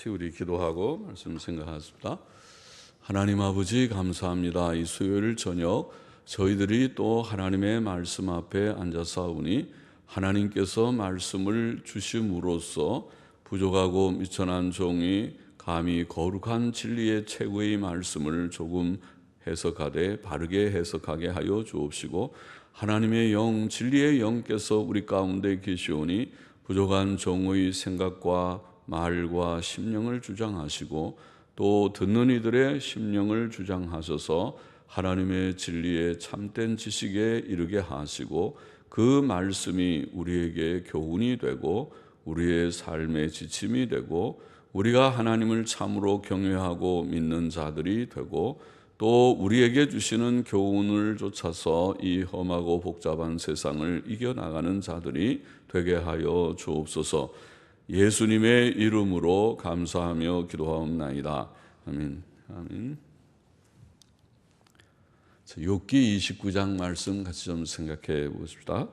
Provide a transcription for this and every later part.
같이 우리 기도하고 말씀 생각하겠습니다. 하나님 아버지 감사합니다. 이 수요일 저녁 저희들이 또 하나님의 말씀 앞에 앉아사오니 하나님께서 말씀을 주심으로써 부족하고 미천한 종이 감히 거룩한 진리의 최고의 말씀을 조금 해석하되 바르게 해석하게 하여 주옵시고, 하나님의 영 진리의 영께서 우리 가운데 계시오니 부족한 종의 생각과 말과 심령을 주장하시고 또 듣는 이들의 심령을 주장하셔서 하나님의 진리의 참된 지식에 이르게 하시고, 그 말씀이 우리에게 교훈이 되고 우리의 삶의 지침이 되고 우리가 하나님을 참으로 경외하고 믿는 자들이 되고 또 우리에게 주시는 교훈을 좇아서 이 험하고 복잡한 세상을 이겨나가는 자들이 되게 하여 주옵소서. 예수님의 이름으로 감사하며 기도하옵나이다. 아멘. 아멘. 욥기 29장 말씀 같이 좀 생각해 보십시다.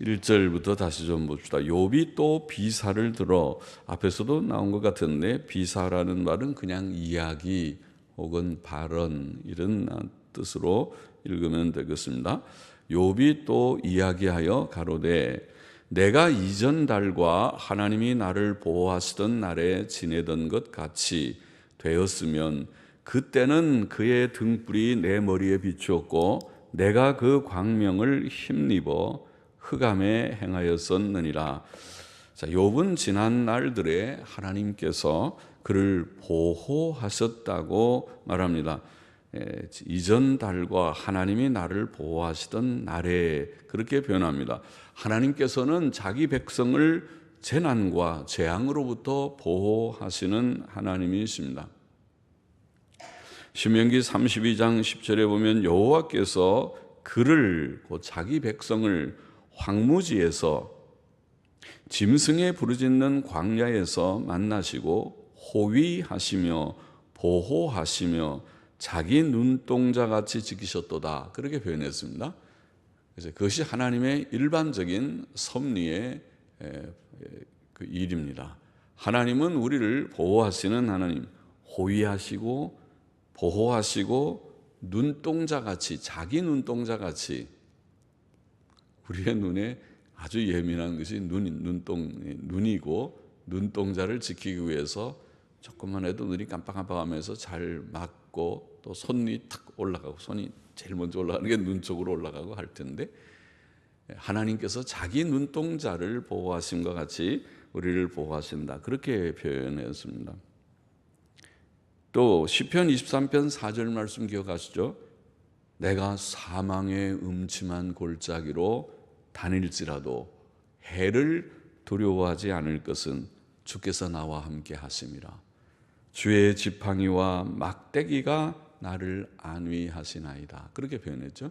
1절부터 다시 좀 봅시다. 욥이 또 비사를 들어, 앞에서도 나온 것 같은데 비사라는 말은 그냥 이야기 혹은 발언 이런 뜻으로 읽으면 되겠습니다. 욥이 또 이야기하여 가로되 내가 이전 달과 하나님이 나를 보호하시던 날에 지내던 것 같이 되었으면 그때는 그의 등불이 내 머리에 비추었고 내가 그 광명을 힘입어 흑암에 행하였었느니라. 자, 욥은 지난 날들에 하나님께서 그를 보호하셨다고 말합니다. 이전 달과 하나님이 나를 보호하시던 날에 그렇게 표현합니다. 하나님께서는 자기 백성을 재난과 재앙으로부터 보호하시는 하나님이십니다. 신명기 32장 10절에 보면 여호와께서 그를, 자기 백성을 황무지에서 짐승의 부르짖는 광야에서 만나시고 호위하시며 보호하시며 자기 눈동자같이 지키셨도다, 그렇게 표현했습니다. 그래서 그것이 하나님의 일반적인 섭리의 그 일입니다. 하나님은 우리를 보호하시는 하나님, 호위하시고 보호하시고 눈동자같이, 자기 눈동자같이, 우리의 눈에 아주 예민한 것이 눈이고 눈동자를 지키기 위해서 조금만 해도 눈이 깜빡깜빡하면서 잘 막고 또 손이 탁 올라가고, 손이 제일 먼저 올라가는 게 눈 쪽으로 올라가고 할 텐데, 하나님께서 자기 눈동자를 보호하심과 같이 우리를 보호하신다, 그렇게 표현했습니다. 또 시편 23편 4절 말씀 기억하시죠? 내가 사망의 음침한 골짜기로 다닐지라도 해를 두려워하지 않을 것은 주께서 나와 함께 하심이라. 주의 지팡이와 막대기가 나를 안위하시나이다, 그렇게 표현했죠.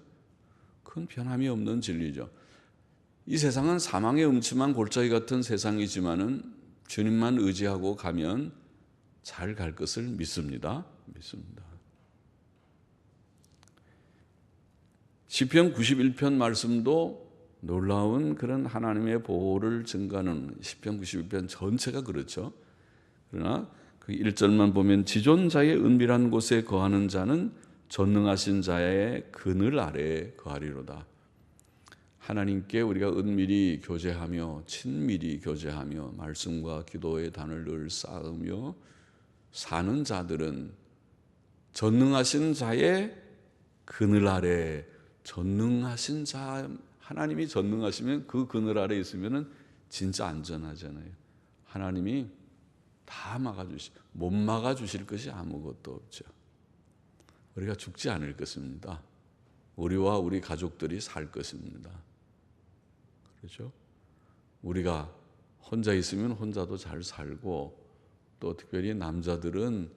그건 변함이 없는 진리죠. 이 세상은 사망의 음침한 골짜기 같은 세상이지만은 주님만 의지하고 가면 잘 갈 것을 믿습니다. 시편 91편 말씀도 놀라운 그런 하나님의 보호를 증가하는, 시편 91편 전체가 그렇죠. 그러나 그 1절만 보면 지존자의 은밀한 곳에 거하는 자는 전능하신 자의 그늘 아래에 거하리로다. 하나님께 우리가 은밀히 교제하며 친밀히 교제하며 말씀과 기도의 단을 늘 쌓으며 사는 자들은 전능하신 자의 그늘 아래, 전능하신 자, 하나님이 전능하시면 그 그늘 아래 있으면 진짜 안전하잖아요. 하나님이 다 못 막아주실 것이 아무것도 없죠. 우리가 죽지 않을 것입니다. 우리와 우리 가족들이 살 것입니다. 그렇죠? 우리가 혼자 있으면 혼자도 잘 살고, 또 특별히 남자들은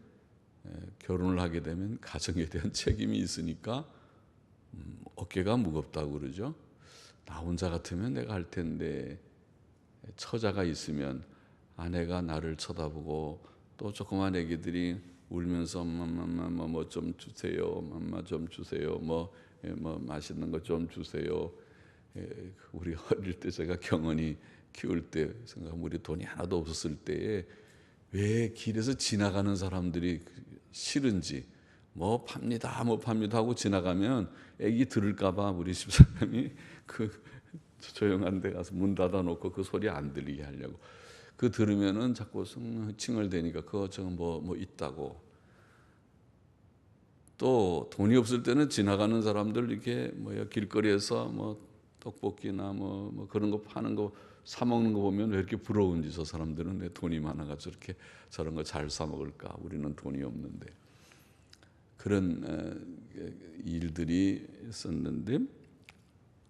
결혼을 하게 되면 가정에 대한 책임이 있으니까 어깨가 무겁다고 그러죠. 나 혼자 같으면 내가 할 텐데, 처자가 있으면 아내가 나를 쳐다보고 또 조그만 애기들이 울면서 엄마 뭐 좀 주세요, 엄마 좀 주세요, 뭐 맛있는 거 좀 주세요. 우리 어릴 때 제가 경원이 키울 때 생각하면 우리 돈이 하나도 없었을 때에 왜 길에서 지나가는 사람들이 싫은지, 뭐 팝니다 하고 지나가면 애기 들을까봐 우리 집사람이 그 조용한 데 가서 문 닫아놓고 그 소리 안 들리게 하려고. 그 들으면은 자꾸 칭얼대니까 그거 저거 뭐 있다고. 또 돈이 없을 때는 지나가는 사람들 이렇게 길거리에서 뭐 떡볶이나 뭐 그런 거 파는 거 사 먹는 거 보면 왜 이렇게 부러운지, 저 사람들은 내 돈이 많아가지고 이렇게 저런 거 잘 사 먹을까, 우리는 돈이 없는데. 그런 일들이 있었는데,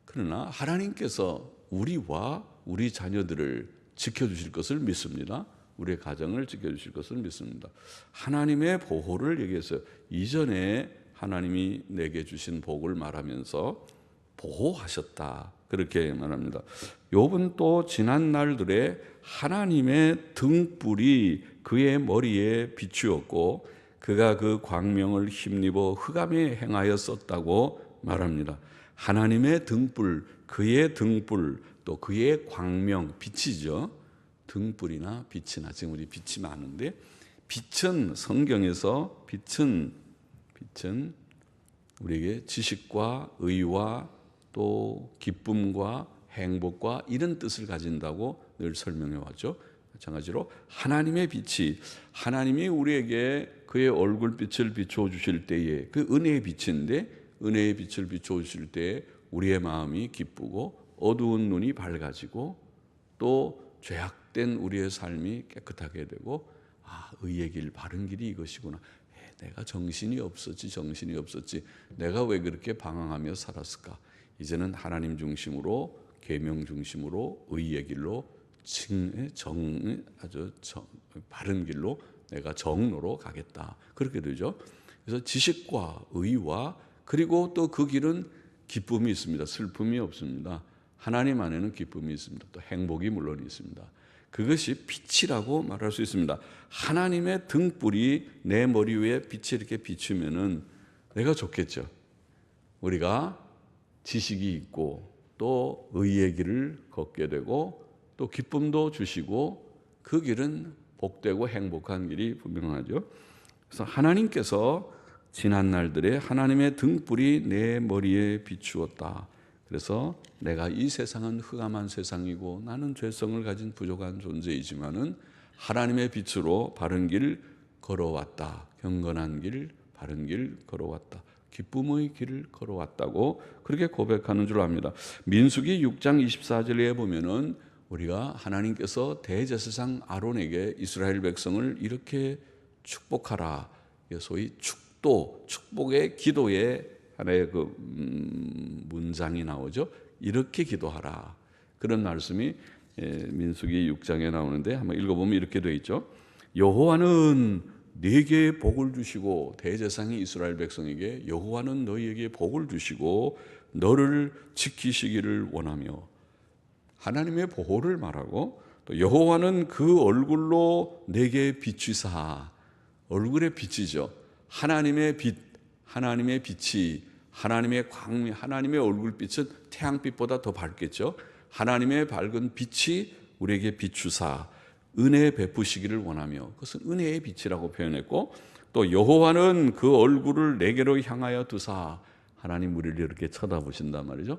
그러나 하나님께서 우리와 우리 자녀들을 지켜주실 것을 믿습니다. 우리의 가정을 지켜주실 것을 믿습니다. 하나님의 보호를 얘기해서 이전에 하나님이 내게 주신 복을 말하면서 보호하셨다, 그렇게 말합니다. 욥은 또 지난 날들에 하나님의 등불이 그의 머리에 비추었고 그가 그 광명을 힘입어 흑암에 행하였었다고 말합니다. 하나님의 등불, 그의 등불, 또 그의 광명, 빛이죠. 등불이나 빛이나, 지금 우리 빛이 많은데, 빛은 성경에서 빛은 우리에게 지식과 의와 또 기쁨과 행복과 이런 뜻을 가진다고 늘 설명해 왔죠. 마찬가지로 하나님의 빛이, 하나님이 우리에게 그의 얼굴빛을 비추어 주실 때에, 그 은혜의 빛인데, 은혜의 빛을 비추어 주실 때에 우리의 마음이 기쁘고 어두운 눈이 밝아지고 또 죄악된 우리의 삶이 깨끗하게 되고, 의의 길, 바른 길이 이것이구나. 내가 정신이 없었지. 내가 왜 그렇게 방황하며 살았을까? 이제는 하나님 중심으로, 계명 중심으로, 의의 길로, 아주 바른 길로 내가 정로로 가겠다, 그렇게 되죠. 그래서 지식과 의와, 그리고 또 그 길은 기쁨이 있습니다. 슬픔이 없습니다. 하나님 안에는 기쁨이 있습니다. 또 행복이 물론 있습니다. 그것이 빛이라고 말할 수 있습니다. 하나님의 등불이 내 머리 위에 빛이 이렇게 비추면은 내가 좋겠죠. 우리가 지식이 있고 또 의의 길을 걷게 되고 또 기쁨도 주시고, 그 길은 복되고 행복한 길이 분명하죠. 그래서 하나님께서 지난 날들에 하나님의 등불이 내 머리에 비추었다. 그래서 내가 이 세상은 흑암한 세상이고 나는 죄성을 가진 부족한 존재이지만은 하나님의 빛으로 바른 길 걸어왔다. 경건한 길, 바른 길 걸어왔다. 기쁨의 길을 걸어왔다고 그렇게 고백하는 줄 압니다. 민수기 6장 24절에 보면은 우리가 하나님께서 대제사장 아론에게 이스라엘 백성을 이렇게 축복하라, 소위 축복의 기도의 하나의 그 문장이 나오죠. 이렇게 기도하라, 그런 말씀이 민수기 6장에 나오는데 한번 읽어보면 이렇게 되어 있죠. 여호와는 네게 복을 주시고, 대제사장이 이스라엘 백성에게 여호와는 너희에게 복을 주시고 너를 지키시기를 원하며, 하나님의 보호를 말하고, 또 여호와는 그 얼굴로 내게 비추사, 얼굴의 빛이죠. 하나님의 빛, 하나님의 빛이, 하나님의 광명, 하나님의 얼굴빛은 태양빛보다 더 밝겠죠. 하나님의 밝은 빛이 우리에게 비추사 은혜 베푸시기를 원하며, 그것은 은혜의 빛이라고 표현했고, 또 여호와는 그 얼굴을 내게로 향하여 두사, 하나님 우리를 이렇게 쳐다보신단 말이죠.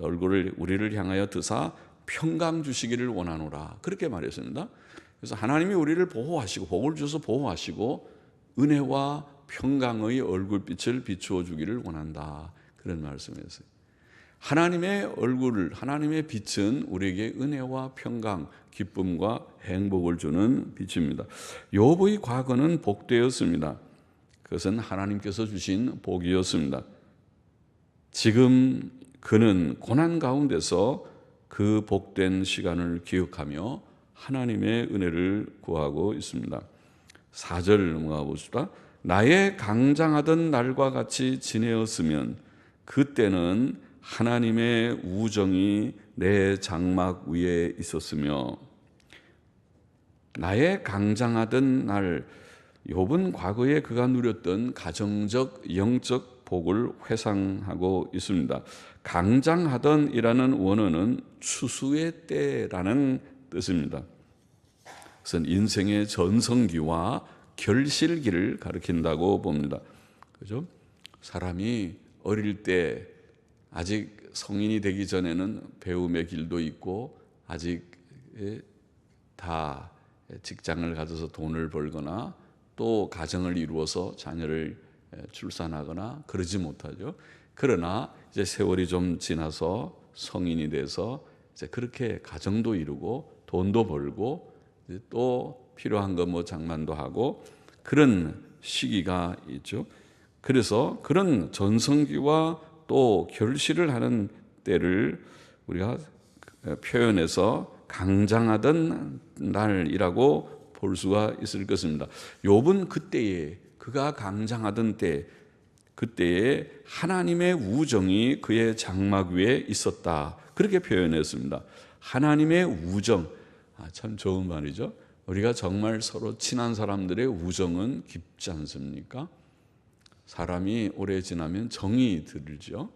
얼굴을 우리를 향하여 두사 평강 주시기를 원하노라, 그렇게 말했습니다. 그래서 하나님이 우리를 보호하시고 복을 주셔서 보호하시고 은혜와 평강의 얼굴빛을 비추어 주기를 원한다, 그런 말씀이었어요. 하나님의 얼굴을, 하나님의 빛은 우리에게 은혜와 평강, 기쁨과 행복을 주는 빛입니다. 욥의 과거는 복되었습니다. 그것은 하나님께서 주신 복이었습니다. 지금 그는 고난 가운데서 그 복된 시간을 기억하며 하나님의 은혜를 구하고 있습니다. 4절 넘어가 봅시다. 나의 강장하던 날과 같이 지내었으면 그때는 하나님의 우정이 내 장막 위에 있었으며. 나의 강장하던 날, 욥은 과거에 그가 누렸던 가정적 영적 복을 회상하고 있습니다. 강장하던이라는 원어는 추수의 때라는 뜻입니다. 그것은 인생의 전성기와 결실기를 가리킨다고 봅니다. 그죠? 사람이 어릴 때 아직 성인이 되기 전에는 배움의 길도 있고 아직 다 직장을 가져서 돈을 벌거나 또 가정을 이루어서 자녀를 출산하거나 그러지 못하죠. 그러나 이제 세월이 좀 지나서 성인이 돼서 이제 그렇게 가정도 이루고 돈도 벌고 또 필요한 거 뭐 장만도 하고 그런 시기가 있죠. 그래서 그런 전성기와 또 결실을 하는 때를 우리가 표현해서 강장하던 날이라고 볼 수가 있을 것입니다. 욥은 그때에 그가 강장하던 때 그때에 하나님의 우정이 그의 장막 위에 있었다. 그렇게 표현했습니다. 하나님의 우정. 참 좋은 말이죠. 우리가 정말 서로 친한 사람들의 우정은 깊지 않습니까? 사람이 오래 지나면 정이 들죠.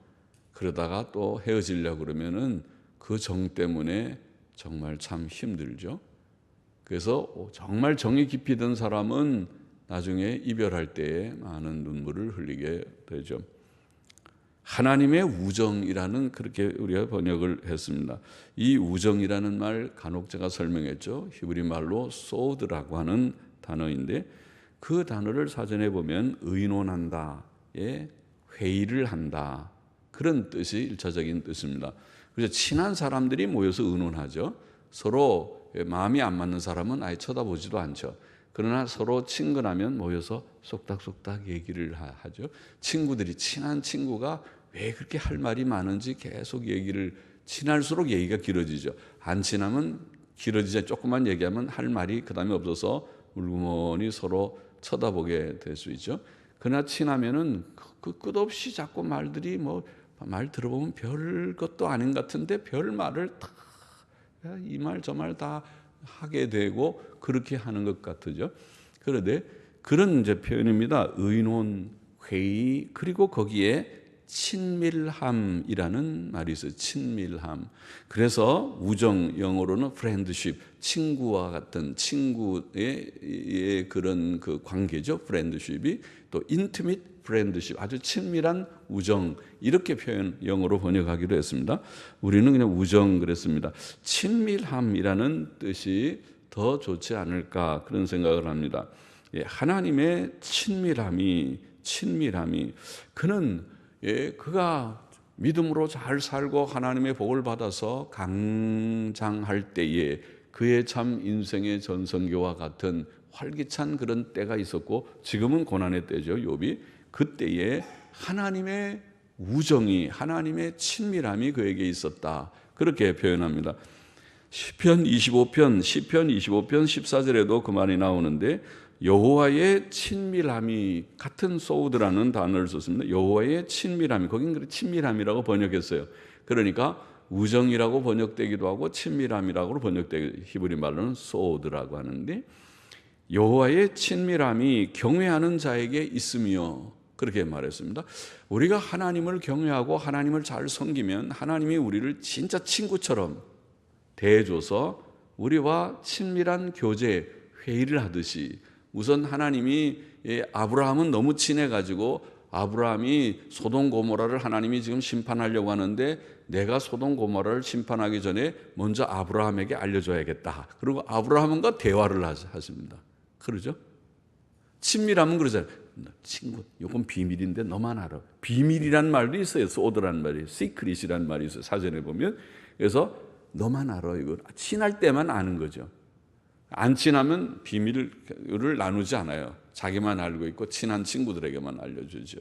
그러다가 또 헤어지려고 그러면은 그 정 때문에 정말 참 힘들죠. 그래서 정말 정이 깊이 든 사람은 나중에 이별할 때에 많은 눈물을 흘리게 되죠. 하나님의 우정이라는 그렇게 우리가 번역을 했습니다. 이 우정이라는 말 간혹 제가 설명했죠. 히브리 말로 소드라고 하는 단어인데 그 단어를 사전에 보면 의논한다에 회의를 한다. 그런 뜻이 일차적인 뜻입니다. 그래서 친한 사람들이 모여서 의논하죠. 서로 마음이 안 맞는 사람은 아예 쳐다보지도 않죠. 그러나 서로 친근하면 모여서 속닥속닥 얘기를 하죠. 친한 친구가 왜 그렇게 할 말이 많은지 계속 얘기를 친할수록 얘기가 길어지죠. 안 친하면 길어지자 조금만 얘기하면 할 말이 그다음에 없어서 물구멍이 서로 쳐다보게 될 수 있죠. 그러나 친하면은 그 끝없이 자꾸 말들이 말 들어보면 별 것도 아닌 것 같은데 별 말을 다 이 말 저 말 다 하게 되고 그렇게 하는 것 같으죠. 그런데 그런 이제 표현입니다. 의논, 회의 그리고 거기에 친밀함이라는 말이 있어요. 친밀함. 그래서 우정 영어로는 friendship, 친구와 같은 친구의 그런 그 관계죠. friendship이 또 intimate friendship, 아주 친밀한 우정 이렇게 표현 영어로 번역하기로 했습니다. 우리는 그냥 우정 그랬습니다. 친밀함이라는 뜻이 더 좋지 않을까 그런 생각을 합니다. 하나님의 친밀함이 그는 그가 믿음으로 잘 살고 하나님의 복을 받아서 강장할 때에 그의 참 인생의 전성기와 같은 활기찬 그런 때가 있었고 지금은 고난의 때죠. 욥이 그때에 하나님의 우정이 하나님의 친밀함이 그에게 있었다. 그렇게 표현합니다. 시편 25편 14절에도 그 말이 나오는데 여호와의 친밀함이 같은 소우드라는 단어를 썼습니다. 여호와의 친밀함이 거긴 친밀함이라고 번역했어요. 그러니까 우정이라고 번역되기도 하고 친밀함이라고 번역되기도 히브리 말로는 소우드라고 하는데 여호와의 친밀함이 경외하는 자에게 있으며 그렇게 말했습니다. 우리가 하나님을 경외하고 하나님을 잘 섬기면 하나님이 우리를 진짜 친구처럼 대해줘서 우리와 친밀한 교제 회의를 하듯이 우선 하나님이 아브라함은 너무 친해가지고 아브라함이 소돔 고모라를 하나님이 지금 심판하려고 하는데 내가 소돔 고모라를 심판하기 전에 먼저 아브라함에게 알려줘야겠다. 그리고 아브라함과 대화를 하십니다. 그러죠? 친밀함은 그러잖아요. 친구, 이건 비밀인데 너만 알아. 비밀이란 말도 있어요. 소드란 말이, 시크릿이란 말이 있어요. 사전에 보면. 그래서 너만 알아. 이거 친할 때만 아는 거죠. 안 친하면 비밀을 나누지 않아요. 자기만 알고 있고 친한 친구들에게만 알려주죠.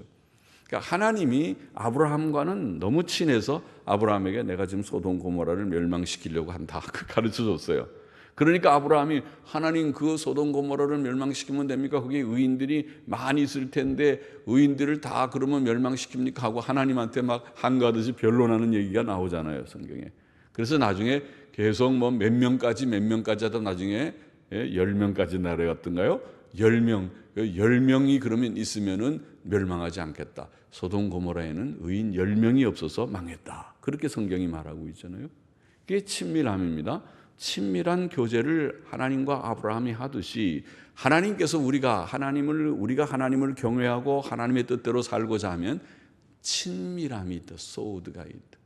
그러니까 하나님이 아브라함과는 너무 친해서 아브라함에게 내가 지금 소돔 고모라를 멸망시키려고 한다. 가르쳐 줬어요. 그러니까 아브라함이 하나님 그 소돔 고모라를 멸망시키면 됩니까? 거기 의인들이 많이 있을 텐데 의인들을 다 그러면 멸망시킵니까? 하고 하나님한테 막 한가하듯이 변론하는 얘기가 나오잖아요. 성경에. 그래서 나중에 계속 몇 명까지 하다 나중에 10명까지 내려갔던가요? 10명. 10명이 그러면 있으면은 멸망하지 않겠다. 소돔 고모라에는 의인 10명이 없어서 망했다. 그렇게 성경이 말하고 있잖아요. 그게 친밀함입니다. 친밀한 교제를 하나님과 아브라함이 하듯이 하나님께서 우리가 하나님을 경외하고 하나님의 뜻대로 살고자 하면 친밀함이 있다. 소우드가 있다.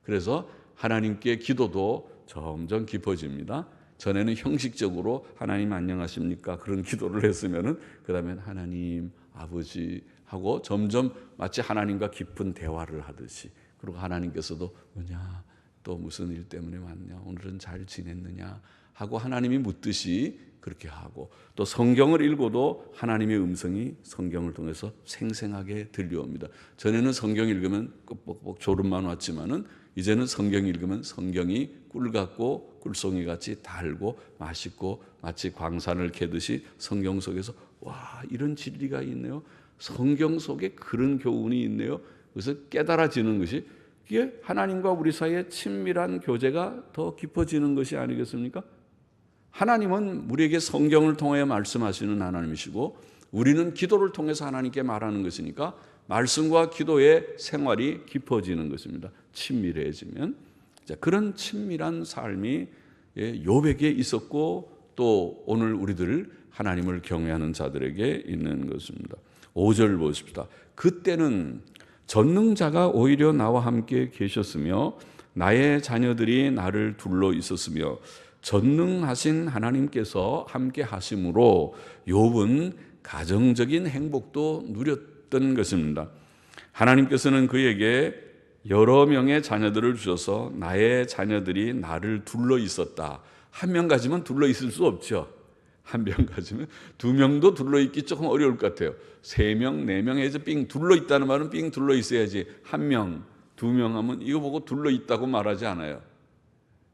그래서 하나님께 기도도 점점 깊어집니다. 전에는 형식적으로 하나님 안녕하십니까? 그런 기도를 했으면은 그다음에 하나님 아버지 하고 점점 마치 하나님과 깊은 대화를 하듯이, 그리고 하나님께서도 뭐냐, 또 무슨 일 때문에 왔냐, 오늘은 잘 지냈느냐 하고 하나님이 묻듯이 그렇게 하고, 또 성경을 읽어도 하나님의 음성이 성경을 통해서 생생하게 들려옵니다. 전에는 성경 읽으면 뻑뻑 졸음만 왔지만은 이제는 성경 읽으면 성경이 꿀 같고 꿀송이 같이 달고 맛있고 마치 광산을 캐듯이 성경 속에서 와, 이런 진리가 있네요. 성경 속에 그런 교훈이 있네요. 그래서 깨달아지는 것이, 이게 하나님과 우리 사이의 친밀한 교제가 더 깊어지는 것이 아니겠습니까? 하나님은 우리에게 성경을 통하여 말씀하시는 하나님이시고 우리는 기도를 통해서 하나님께 말하는 것이니까 말씀과 기도의 생활이 깊어지는 것입니다. 친밀해지면. 자, 그런 친밀한 삶이 욥에게 있었고 또 오늘 우리들 하나님을 경외하는 자들에게 있는 것입니다. 5절 보십시다. 그때는 전능자가 오히려 나와 함께 계셨으며 나의 자녀들이 나를 둘러 있었으며 전능하신 하나님께서 함께 하심으로 욥은 가정적인 행복도 누렸던 것입니다. 하나님께서는 그에게 여러 명의 자녀들을 주셔서 나의 자녀들이 나를 둘러 있었다. 한 명 가지면 둘러 있을 수 없죠. 한 명 가지면 두 명도 둘러 있기 조금 어려울 것 같아요. 세 명, 네 명 해서 삥 둘러 있다는 말은 삥 둘러 있어야지. 한 명, 두 명 하면 이거 보고 둘러 있다고 말하지 않아요.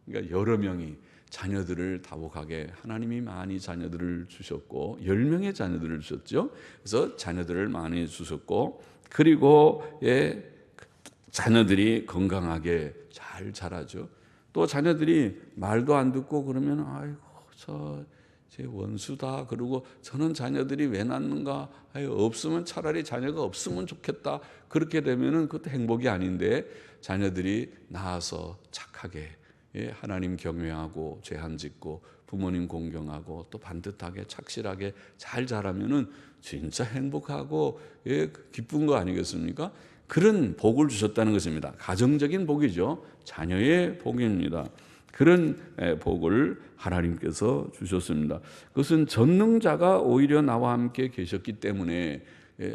그러니까 여러 명이 자녀들을 다복하게 하나님이 많이 자녀들을 주셨고 10명의 자녀들을 주셨죠. 그래서 자녀들을 많이 주셨고, 그리고 자녀들이 건강하게 잘 자라죠. 또 자녀들이 말도 안 듣고 그러면 아이고 제 원수다. 그리고 저는 자녀들이 왜 낳는가? 없으면 차라리 자녀가 없으면 좋겠다. 그렇게 되면은 그것도 행복이 아닌데, 자녀들이 낳아서 착하게 하나님 경외하고 죄 안 짓고 부모님 공경하고 또 반듯하게 착실하게 잘 자라면은 진짜 행복하고 기쁜 거 아니겠습니까? 그런 복을 주셨다는 것입니다. 가정적인 복이죠. 자녀의 복입니다. 그런 복을 하나님께서 주셨습니다. 그것은 전능자가 오히려 나와 함께 계셨기 때문에,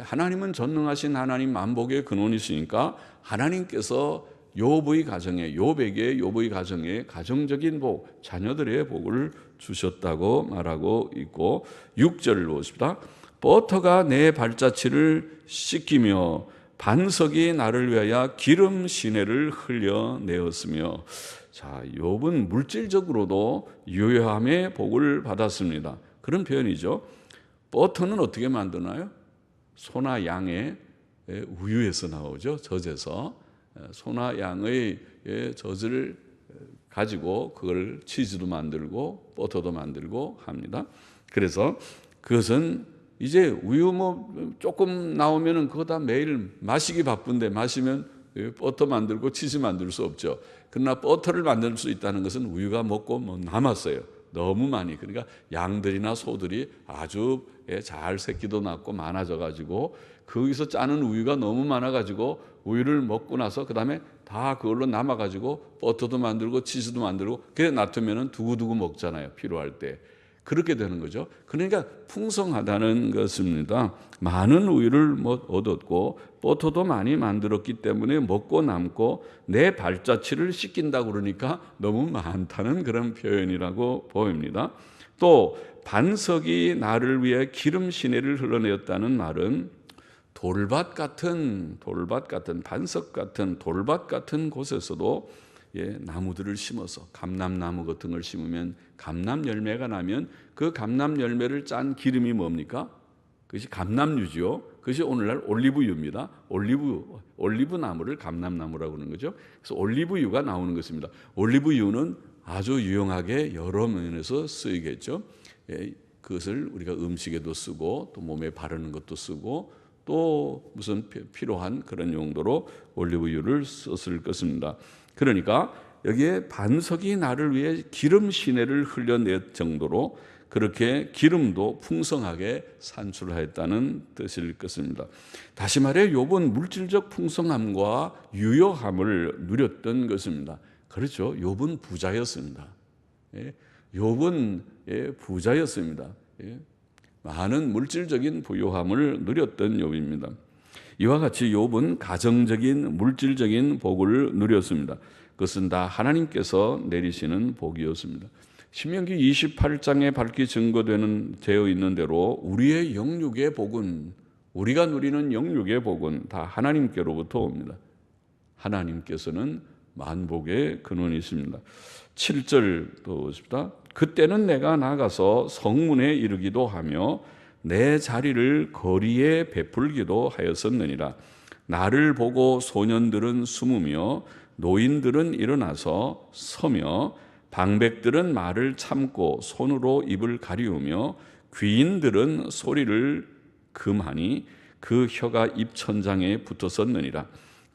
하나님은 전능하신 하나님 만복의 근원이시니까 하나님께서 욥의 가정에 가정적인 복, 자녀들의 복을 주셨다고 말하고 있고, 6절을 보십시다. 버터가 내 발자취를 씻기며 반석이 나를 위하여 기름 시내를 흘려내었으며. 자, 욥은 물질적으로도 유효함의 복을 받았습니다. 그런 표현이죠. 버터는 어떻게 만드나요? 소나 양의 우유에서 나오죠. 젖에서. 소나 양의 젖을 가지고 그걸 치즈도 만들고 버터도 만들고 합니다. 그래서 그것은 이제 우유 조금 나오면은 그거 다 매일 마시기 바쁜데, 마시면 버터 만들고 치즈 만들 수 없죠. 그러나 버터를 만들 수 있다는 것은 우유가 먹고 남았어요. 너무 많이. 그러니까 양들이나 소들이 아주 잘 새끼도 낳고 많아져 가지고 거기서 짜는 우유가 너무 많아 가지고 우유를 먹고 나서 그다음에 다 그걸로 남아 가지고 버터도 만들고 치즈도 만들고, 그래 놔두면은 두고두고 먹잖아요. 필요할 때. 그렇게 되는 거죠. 그러니까 풍성하다는 것입니다. 많은 우유를 얻었고 버터도 많이 만들었기 때문에 먹고 남고 내 발자취를 씻긴다 그러니까 너무 많다는 그런 표현이라고 보입니다. 또 반석이 나를 위해 기름 시내를 흘러내었다는 말은 돌밭 같은 반석 같은 돌밭 같은 곳에서도 나무들을 심어서, 감람나무 같은 걸 심으면 감람 열매가 나면 그 감람 열매를 짠 기름이 뭡니까? 그것이 감람유죠. 그것이 오늘날 올리브유입니다. 올리브 나무를 감람나무라고 하는 거죠. 그래서 올리브유가 나오는 것입니다. 올리브유는 아주 유용하게 여러 면에서 쓰이겠죠. 그것을 우리가 음식에도 쓰고 또 몸에 바르는 것도 쓰고 또 무슨 필요한 그런 용도로 올리브유를 썼을 것입니다. 그러니까 여기에 반석이 나를 위해 기름 시내를 흘려낼 정도로 그렇게 기름도 풍성하게 산출하였다는 뜻일 것입니다. 다시 말해 욥은 물질적 풍성함과 유효함을 누렸던 것입니다. 그렇죠. 욥은 부자였습니다. 욥은 부자였습니다. 많은 물질적인 부유함을 누렸던 욥입니다. 이와 같이 욥은 가정적인 물질적인 복을 누렸습니다. 그것은 다 하나님께서 내리시는 복이었습니다. 신명기 28장에 밝히 되어 있는 대로 우리의 영육의 복은, 우리가 누리는 영육의 복은 다 하나님께로부터 옵니다. 하나님께서는 만복의 근원이십니다. 7절 보십시다. 그때는 내가 나가서 성문에 이르기도 하며 내 자리를 거리에 베풀기도 하였었느니라. 나를 보고 소년들은 숨으며 노인들은 일어나서 서며 방백들은 말을 참고 손으로 입을 가리우며 귀인들은 소리를 금하니 그 혀가 입천장에 붙었었느니라.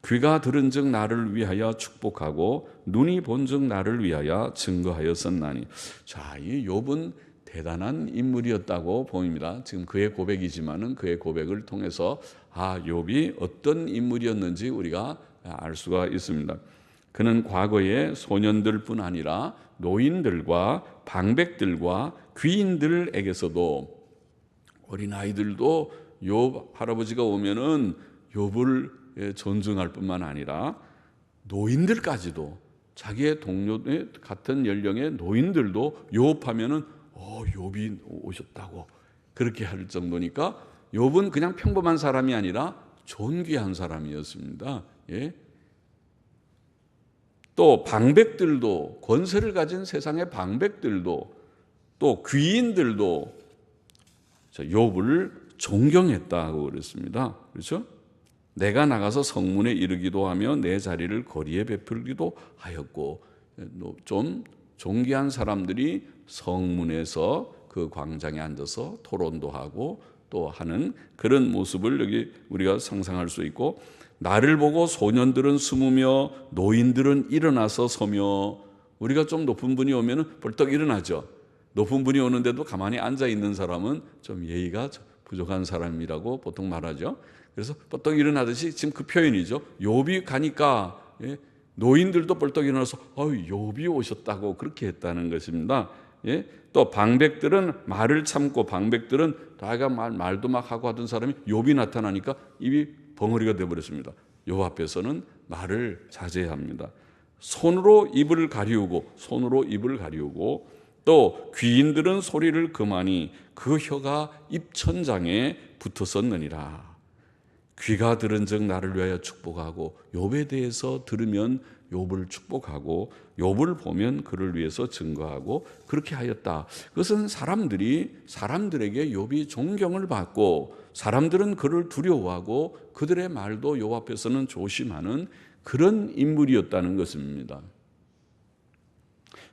귀가 들은즉 나를 위하여 축복하고 눈이 본즉 나를 위하여 증거하였었나니. 자, 이 욥은 대단한 인물이었다고 보입니다. 지금 그의 고백이지만은 그의 고백을 통해서 욥이 어떤 인물이었는지 우리가 알 수가 있습니다. 그는 과거에 소년들뿐 아니라 노인들과 방백들과 귀인들에게서도, 어린아이들도 욥 할아버지가 오면은 욥을 존중할 뿐만 아니라 노인들까지도, 자기의 동료 같은 연령의 노인들도 욥하면은 욥이 오셨다고 그렇게 할 정도니까 욥은 그냥 평범한 사람이 아니라 존귀한 사람이었습니다. 또 방백들도, 권세를 가진 세상의 방백들도, 또 귀인들도 욥을 존경했다고 그랬습니다. 그렇죠? 내가 나가서 성문에 이르기도 하며 내 자리를 거리에 베풀기도 하였고, 좀 존귀한 사람들이 성문에서 그 광장에 앉아서 토론도 하고 또 하는 그런 모습을 여기 우리가 상상할 수 있고, 나를 보고 소년들은 숨으며 노인들은 일어나서 서며, 우리가 좀 높은 분이 오면 벌떡 일어나죠. 높은 분이 오는데도 가만히 앉아 있는 사람은 좀 예의가 부족한 사람이라고 보통 말하죠. 그래서 벌떡 일어나듯이 지금 그 표현이죠. 욥이 가니까 노인들도 벌떡 일어나서 욥이 오셨다고 그렇게 했다는 것입니다. 또 방백들은 말을 참고, 방백들은 다가 말도 막 하고 하던 사람이 욥이 나타나니까 입이 벙어리가 되어버렸습니다. 욥 앞에서는 말을 자제합니다. 손으로 입을 가리우고 또 귀인들은 소리를 금하니 그 혀가 입천장에 붙었었느니라. 귀가 들은즉 나를 위하여 축복하고, 욥에 대해서 들으면 욥을 축복하고 욥을 보면 그를 위해서 증거하고 그렇게 하였다. 그것은 사람들에게 욥이 존경을 받고 사람들은 그를 두려워하고 그들의 말도 욥 앞에서는 조심하는 그런 인물이었다는 것입니다.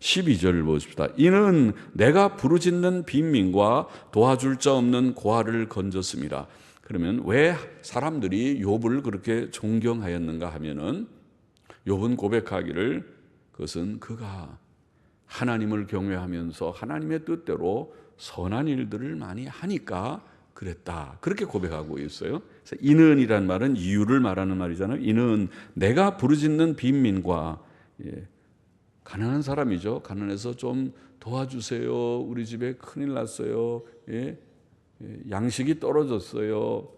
12절 보십시다. 이는 내가 부르짖는 빈민과 도와줄 자 없는 고아를 건졌습니다. 그러면 왜 사람들이 욥을 그렇게 존경하였는가 하면은, 욥은 고백하기를 그것은 그가 하나님을 경외하면서 하나님의 뜻대로 선한 일들을 많이 하니까 그랬다, 그렇게 고백하고 있어요. 그래서 이는이란 말은 이유를 말하는 말이잖아요. 이는 내가 부르짖는 빈민과, 가난한 사람이죠. 가난해서 좀 도와주세요. 우리 집에 큰일 났어요. 양식이 떨어졌어요.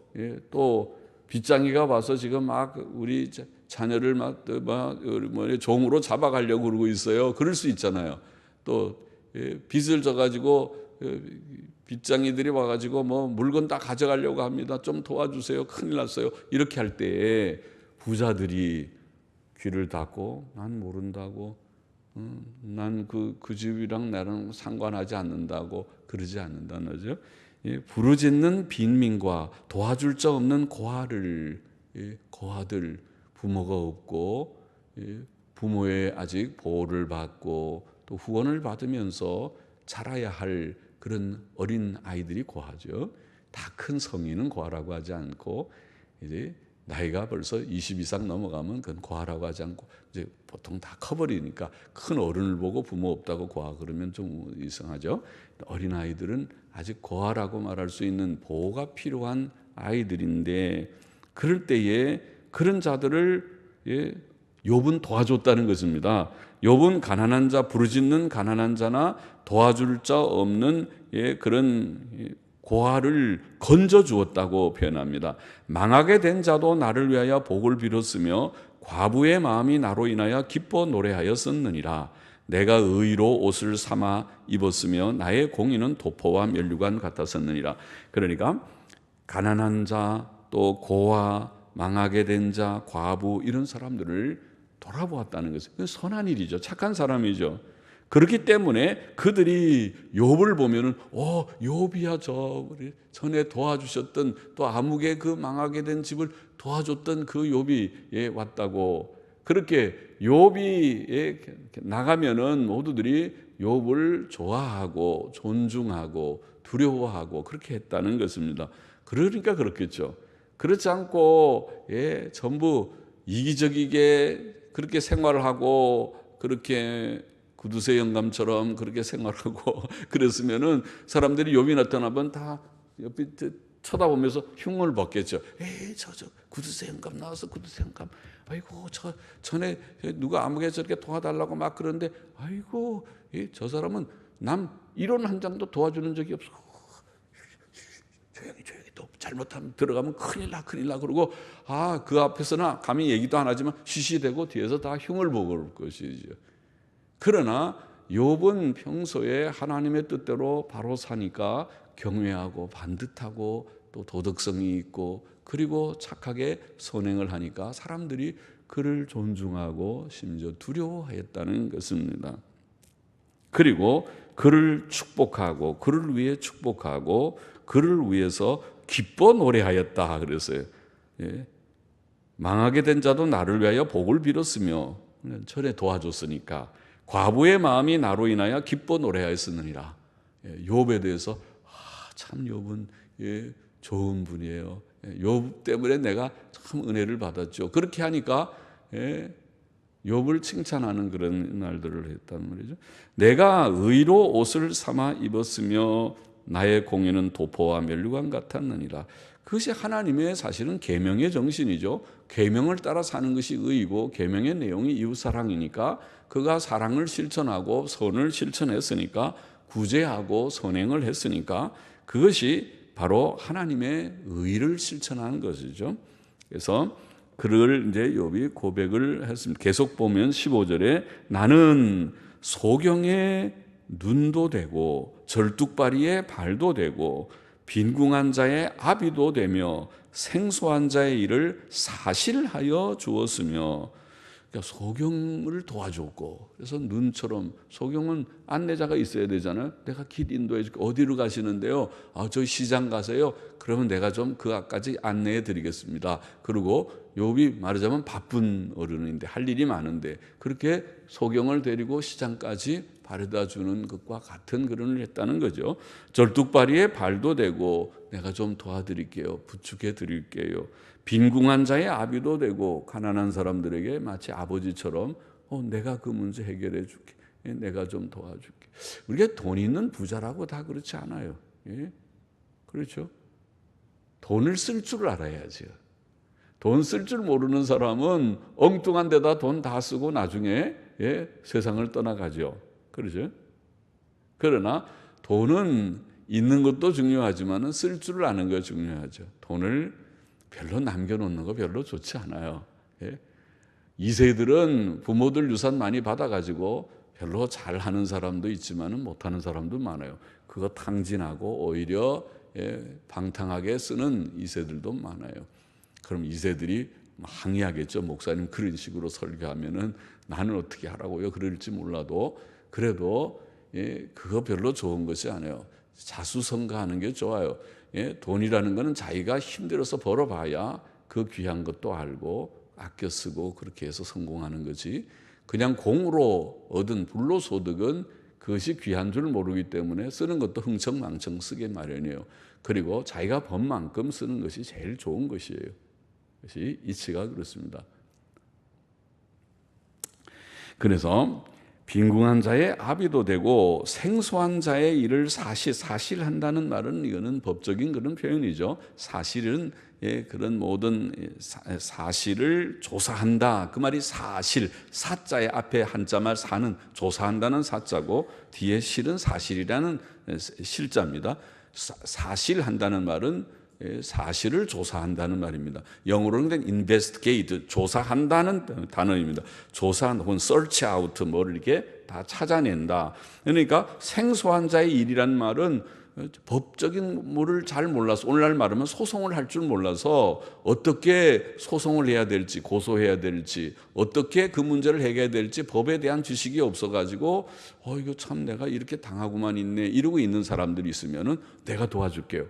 또 빚쟁이가 와서 지금 막 우리 자녀를 막 종으로 잡아가려고 그러고 있어요. 그럴 수 있잖아요. 또 빚을 져가지고 빚쟁이들이 와가지고 물건 다 가져가려고 합니다. 좀 도와주세요. 큰일 났어요. 이렇게 할 때에 부자들이 귀를 닫고 난 모른다고, 난 그 집이랑 나랑 상관하지 않는다고 그러지 않는다는 거죠. 부르짖는 빈민과 도와줄 자 없는 고아들, 부모가 없고 부모의 아직 보호를 받고 또 후원을 받으면서 자라야 할 그런 어린 아이들이 고아죠. 다 큰 성인은 고아라고 하지 않고 이제 나이가 벌써 20 이상 넘어가면 그건 고아라고 하지 않고 이제 보통 다 커버리니까 큰 어른을 보고 부모 없다고 고아 그러면 좀 이상하죠. 어린 아이들은 아직 고아라고 말할 수 있는 보호가 필요한 아이들인데 그럴 때에 그런 자들을 욥은 도와줬다는 것입니다. 욥은 가난한 자, 부르짖는 가난한 자나 도와줄 자 없는 그런 고아를 건져 주었다고 표현합니다. 망하게 된 자도 나를 위하여 복을 빌었으며 과부의 마음이 나로 인하여 기뻐 노래하였었느니라. 내가 의로 옷을 삼아 입었으며 나의 공의는 도포와 면류관 같았었느니라. 그러니까 가난한 자, 또 고아, 망하게 된 자, 과부 이런 사람들을 돌아보았다는 것은 선한 일이죠. 착한 사람이죠. 그렇기 때문에 그들이 욥을 보면은 욥이야 저 전에 도와주셨던 또 아무개 그 망하게 된 집을 도와줬던 그 욥이 왔다고 그렇게 욥이 나가면은 모두들이 욥을 좋아하고 존중하고 두려워하고 그렇게 했다는 것입니다. 그러니까 그렇겠죠. 그렇지 않고 전부 이기적이게 그렇게 생활을 하고 그렇게 구두쇠 영감처럼 그렇게 생활하고 그랬으면은 사람들이 욥이 나타나면 다 옆에 쳐다보면서 흉을 벗겠죠. 저 구두쇠 영감 나와서 구두쇠 영감. 아이고 저 전에 누가 아무개 저렇게 도와달라고 막 그러는데 아이고 저 사람은 남 이론 한 장도 도와주는 적이 없어. 조용히 또 잘못하면 들어가면 큰일 나 그러고 그 앞에서는 감히 얘기도 안 하지만 시시대고 뒤에서 다 흉을 보고 것이죠. 그러나 욥은 평소에 하나님의 뜻대로 바로 사니까 경외하고 반듯하고 또 도덕성이 있고 그리고 착하게 선행을 하니까 사람들이 그를 존중하고 심지어 두려워했다는 것입니다. 그리고 그를 축복하고 그를 위해 축복하고 그를 위해서 기뻐 노래하였다 그랬어요. 망하게 된 자도 나를 위하여 복을 빌었으며 전에 도와줬으니까 과부의 마음이 나로 인하여 기뻐 노래하였느니라. 욥에 대해서 참 욥은 좋은 분이에요. 욥 때문에 내가 참 은혜를 받았죠. 그렇게 하니까 욥을 칭찬하는 그런 날들을 했단 말이죠. 내가 의로 옷을 삼아 입었으며 나의 공의는 도포와 면류관 같았느니라. 그것이 하나님의 사실은 계명의 정신이죠. 계명을 따라 사는 것이 의이고 계명의 내용이 이웃사랑이니까 그가 사랑을 실천하고 선을 실천했으니까 구제하고 선행을 했으니까 그것이 바로 하나님의 의를 실천하는 것이죠. 그래서 그를 이제 욥이 고백을 했습니다. 계속 보면 15절에 나는 소경의 눈도 되고 절뚝발이의 발도 되고 빈궁한 자의 아비도 되며 생소한 자의 일을 사실하여 주었으며 그러니까 소경을 도와줬고 그래서 눈처럼 소경은 안내자가 있어야 되잖아요. 내가 길 인도해 줄게. 어디로 가시는데요? 저희 시장 가세요. 그러면 내가 좀 그 앞까지 안내해 드리겠습니다. 그리고 욥이 말하자면 바쁜 어른인데 할 일이 많은데 그렇게 소경을 데리고 시장까지 바래다 주는 것과 같은 그런 일을 했다는 거죠. 절뚝발이의 발도 되고 내가 좀 도와드릴게요. 부축해 드릴게요. 빈궁한 자의 아비도 되고 가난한 사람들에게 마치 아버지처럼 내가 그 문제 해결해 줄게. 내가 좀 도와줄게. 우리가 돈 있는 부자라고 다 그렇지 않아요. 그렇죠? 돈을 쓸 줄 알아야죠. 돈 쓸 줄 모르는 사람은 엉뚱한 데다 돈 다 쓰고 나중에 세상을 떠나가죠. 그렇죠? 그러나 돈은 있는 것도 중요하지만 쓸 줄 아는 거 중요하죠. 돈을 별로 남겨놓는 거 별로 좋지 않아요. 2세들은 부모들 유산 많이 받아가지고 별로 잘하는 사람도 있지만 못하는 사람도 많아요. 그거 탕진하고 오히려 방탕하게 쓰는 2세들도 많아요. 그럼 2세들이 항의하겠죠. 목사님 그런 식으로 설교하면은 나는 어떻게 하라고요? 그럴지 몰라도 그래도 그거 별로 좋은 것이 아니에요. 자수성가하는 게 좋아요. 돈이라는 거는 자기가 힘들어서 벌어봐야 그 귀한 것도 알고 아껴 쓰고 그렇게 해서 성공하는 거지. 그냥 공으로 얻은 불로소득은 그것이 귀한 줄 모르기 때문에 쓰는 것도 흥청망청 쓰게 마련이에요. 그리고 자기가 번 만큼 쓰는 것이 제일 좋은 것이에요. 것이 이치가 그렇습니다. 그래서 빈궁한 자의 아비도 되고 생소한 자의 일을 사실한다는 말은 이거는 법적인 그런 표현이죠. 사실은 그런 모든 사실을 조사한다. 그 말이 사실, 사자의 앞에 한자말 사는 조사한다는 사자고 뒤에 실은 사실이라는 실자입니다. 사실한다는 말은 사실을 조사한다는 말입니다. 영어로는 investigate, 조사한다는 단어입니다. 조사 혹은 search out, 뭐를 이렇게 다 찾아낸다. 그러니까 생소한 자의 일이란 말은 법적인 뭐를 잘 몰라서, 오늘날 말하면 소송을 할 줄 몰라서 어떻게 소송을 해야 될지, 고소해야 될지, 어떻게 그 문제를 해결해야 될지 법에 대한 지식이 없어가지고 이거 참 내가 이렇게 당하고만 있네 이러고 있는 사람들이 있으면은 내가 도와줄게요.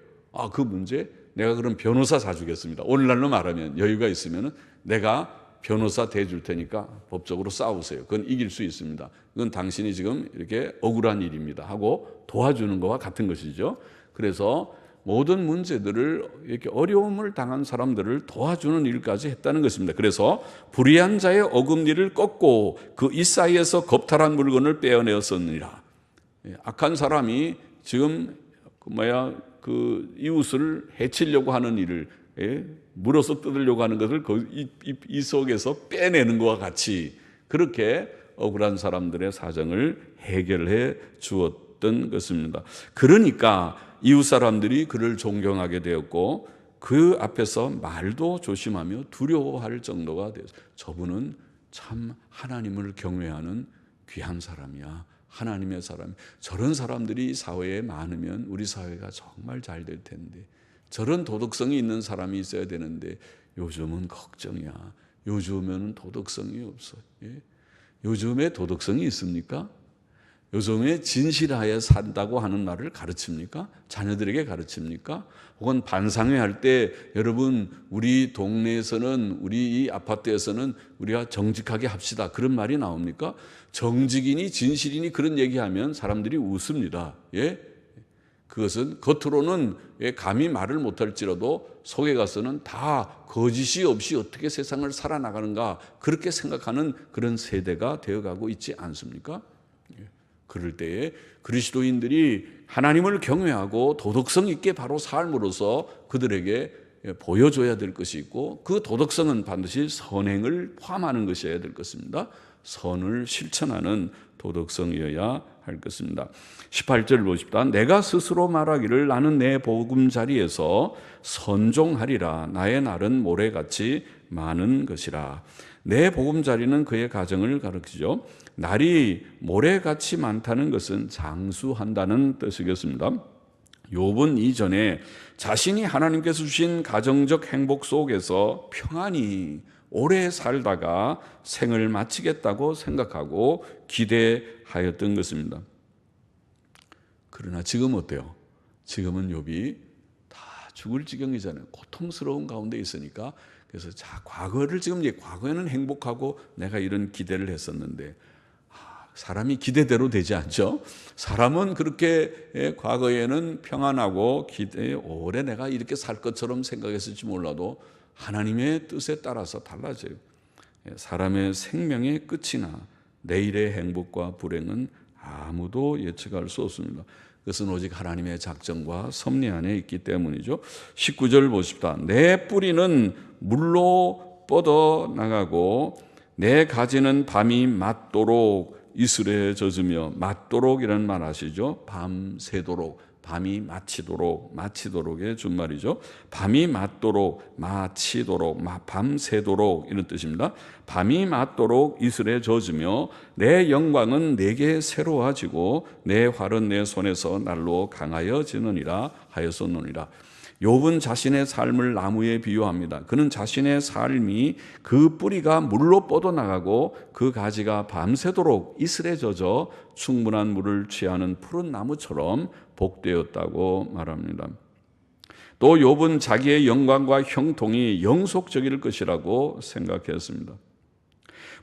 그 문제 내가 그럼 변호사 사주겠습니다. 오늘날로 말하면 여유가 있으면은 내가 변호사 대줄 테니까 법적으로 싸우세요. 그건 이길 수 있습니다. 그건 당신이 지금 이렇게 억울한 일입니다 하고 도와주는 것과 같은 것이죠. 그래서 모든 문제들을 이렇게 어려움을 당한 사람들을 도와주는 일까지 했다는 것입니다. 그래서 불의한 자의 어금니를 꺾고 그 이 사이에서 겁탈한 물건을 빼어내었느니라. 악한 사람이 지금 그 이웃을 해치려고 하는 일을 물어서 뜯으려고 하는 것을 이 속에서 빼내는 것과 같이 그렇게 억울한 사람들의 사정을 해결해 주었던 것입니다. 그러니까 이웃 사람들이 그를 존경하게 되었고 그 앞에서 말도 조심하며 두려워할 정도가 되었어요. 저분은 참 하나님을 경외하는 귀한 사람이야. 하나님의 사람. 저런 사람들이 사회에 많으면 우리 사회가 정말 잘 될 텐데, 저런 도덕성이 있는 사람이 있어야 되는데 요즘은 걱정이야. 요즘에는 도덕성이 없어. 요즘에 도덕성이 있습니까? 요즘에 진실하에 산다고 하는 말을 가르칩니까? 자녀들에게 가르칩니까? 혹은 반상회할 때 여러분 우리 동네에서는, 우리 이 아파트에서는 우리가 정직하게 합시다, 그런 말이 나옵니까? 정직이니 진실이니 그런 얘기하면 사람들이 웃습니다. 그것은 겉으로는 감히 말을 못할지라도 속에 가서는 다 거짓이 없이 어떻게 세상을 살아나가는가 그렇게 생각하는 그런 세대가 되어가고 있지 않습니까? 그럴 때에 그리스도인들이 하나님을 경외하고 도덕성 있게 바로 삶으로써 그들에게 보여줘야 될 것이 있고, 그 도덕성은 반드시 선행을 포함하는 것이어야 될 것입니다. 선을 실천하는 도덕성이어야 할 것입니다. 18절 보십시다. 내가 스스로 말하기를 나는 내 보금자리에서 선종하리라. 나의 날은 모래같이 많은 것이라. 내 보금자리는 그의 가정을 가르치죠. 날이 모래같이 많다는 것은 장수한다는 뜻이겠습니다. 욥은 이전에 자신이 하나님께서 주신 가정적 행복 속에서 평안히 오래 살다가 생을 마치겠다고 생각하고 기대하였던 것입니다. 그러나 지금 어때요? 지금은 욥이 다 죽을 지경이잖아요. 고통스러운 가운데 있으니까. 그래서 과거를 지금 과거에는 행복하고 내가 이런 기대를 했었는데, 사람이 기대대로 되지 않죠. 사람은 그렇게 과거에는 평안하고 오래 내가 이렇게 살 것처럼 생각했을지 몰라도 하나님의 뜻에 따라서 달라져요. 사람의 생명의 끝이나 내일의 행복과 불행은 아무도 예측할 수 없습니다. 그것은 오직 하나님의 작정과 섭리 안에 있기 때문이죠. 19절 보십시다. 내 뿌리는 물로 뻗어나가고 내 가지는 밤이 맞도록 이슬에 젖으며, 맞도록이라는 말 아시죠? 밤새도록, 밤이 마치도록의 준말이죠. 밤이 맞도록, 마치도록, 밤새도록 이런 뜻입니다. 밤이 맞도록 이슬에 젖으며 내 영광은 내게 새로워지고 내 활은 내 손에서 날로 강하여지느니라 하였었느니라. 욥은 자신의 삶을 나무에 비유합니다. 그는 자신의 삶이 그 뿌리가 물로 뻗어나가고 그 가지가 밤새도록 이슬에 젖어 충분한 물을 취하는 푸른 나무처럼 복되었다고 말합니다. 또 욥은 자기의 영광과 형통이 영속적일 것이라고 생각했습니다.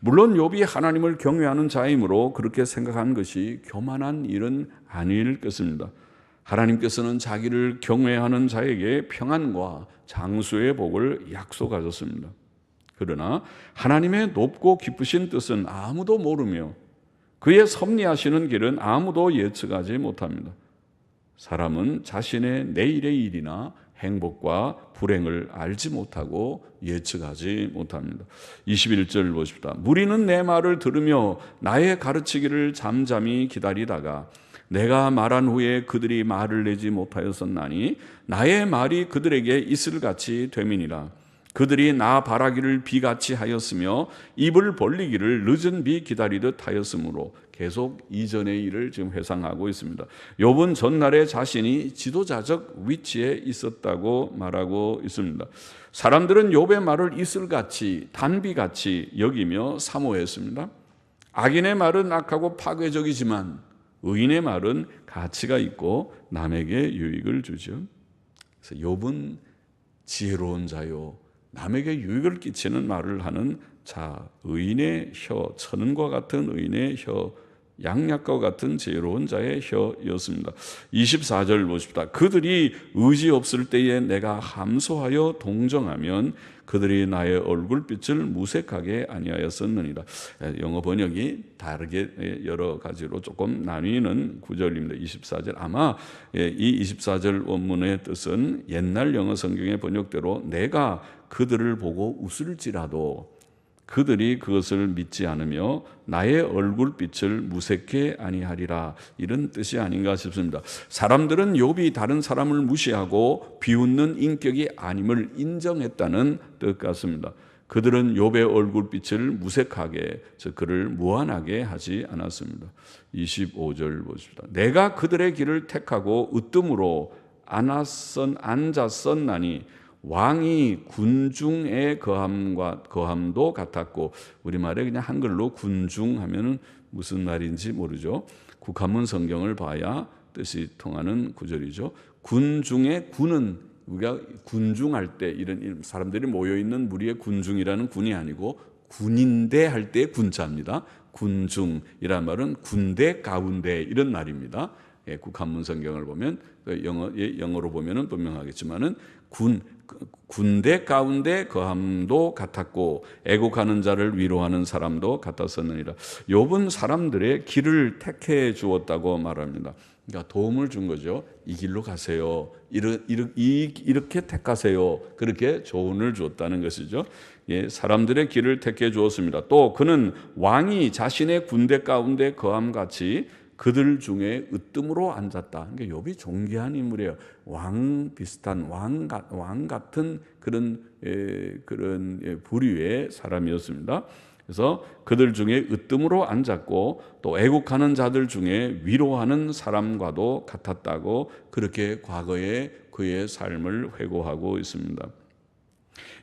물론 욥이 하나님을 경외하는 자이므로 그렇게 생각한 것이 교만한 일은 아닐 것입니다. 하나님께서는 자기를 경외하는 자에게 평안과 장수의 복을 약속하셨습니다. 그러나 하나님의 높고 깊으신 뜻은 아무도 모르며 그의 섭리하시는 길은 아무도 예측하지 못합니다. 사람은 자신의 내일의 일이나 행복과 불행을 알지 못하고 예측하지 못합니다. 21절 보십시다. 무리는 내 말을 들으며 나의 가르치기를 잠잠히 기다리다가 내가 말한 후에 그들이 말을 내지 못하였었나니 나의 말이 그들에게 이슬같이 됨이니라. 그들이 나 바라기를 비같이 하였으며 입을 벌리기를 늦은 비 기다리듯 하였으므로 계속 이전의 일을 지금 회상하고 있습니다. 욥은 전날에 자신이 지도자적 위치에 있었다고 말하고 있습니다. 사람들은 욥의 말을 이슬같이 단비같이 여기며 사모했습니다. 악인의 말은 악하고 파괴적이지만 의인의 말은 가치가 있고 남에게 유익을 주죠. 그래서 욥은 지혜로운 자요, 남에게 유익을 끼치는 말을 하는 자, 의인의 혀, 천은과 같은 의인의 혀, 양약과 같은 지혜로운 자의 혀였습니다. 24절 보십시다. 그들이 의지 없을 때에 내가 함소하여 동정하면 그들이 나의 얼굴빛을 무색하게 아니하였었느니라. 영어 번역이 다르게 여러 가지로 조금 나뉘는 구절입니다. 24절. 아마 이 24절 원문의 뜻은 옛날 영어 성경의 번역대로 내가 그들을 보고 웃을지라도 그들이 그것을 믿지 않으며 나의 얼굴빛을 무색해 아니하리라, 이런 뜻이 아닌가 싶습니다. 사람들은 욥이 다른 사람을 무시하고 비웃는 인격이 아님을 인정했다는 뜻 같습니다. 그들은 욥의 얼굴빛을 무색하게, 즉 그를 무안하게 하지 않았습니다. 25절 보십시다. 내가 그들의 길을 택하고 으뜸으로 앉았었나니 왕이 군중의 거함도 같았고, 우리말에 그냥 한글로 군중하면은 무슨 말인지 모르죠. 국한문 성경을 봐야 뜻이 통하는 구절이죠. 군중의 군은 우리가 군중할 때 이런 사람들이 모여 있는 무리의 군중이라는 군이 아니고 군인대 할 때 군자입니다. 군중이란 말은 군대 가운데 이런 말입니다. 국한문 성경을 보면 영어로 보면은 분명하겠지만은 군대 가운데 거함도 같았고 애곡하는 자를 위로하는 사람도 같았었느니라. 욥은 사람들의 길을 택해 주었다고 말합니다. 그러니까 도움을 준 거죠. 이 길로 가세요. 이렇게 택하세요. 그렇게 조언을 주었다는 것이죠. 예, 사람들의 길을 택해 주었습니다. 또 그는 왕이 자신의 군대 가운데 거함같이 그들 중에 으뜸으로 앉았다. 그러니까 욥이 존귀한 인물이에요. 왕 비슷한 왕 같은 그런 부류의 사람이었습니다. 그래서 그들 중에 으뜸으로 앉았고 또 애국하는 자들 중에 위로하는 사람과도 같았다고 그렇게 과거에 그의 삶을 회고하고 있습니다.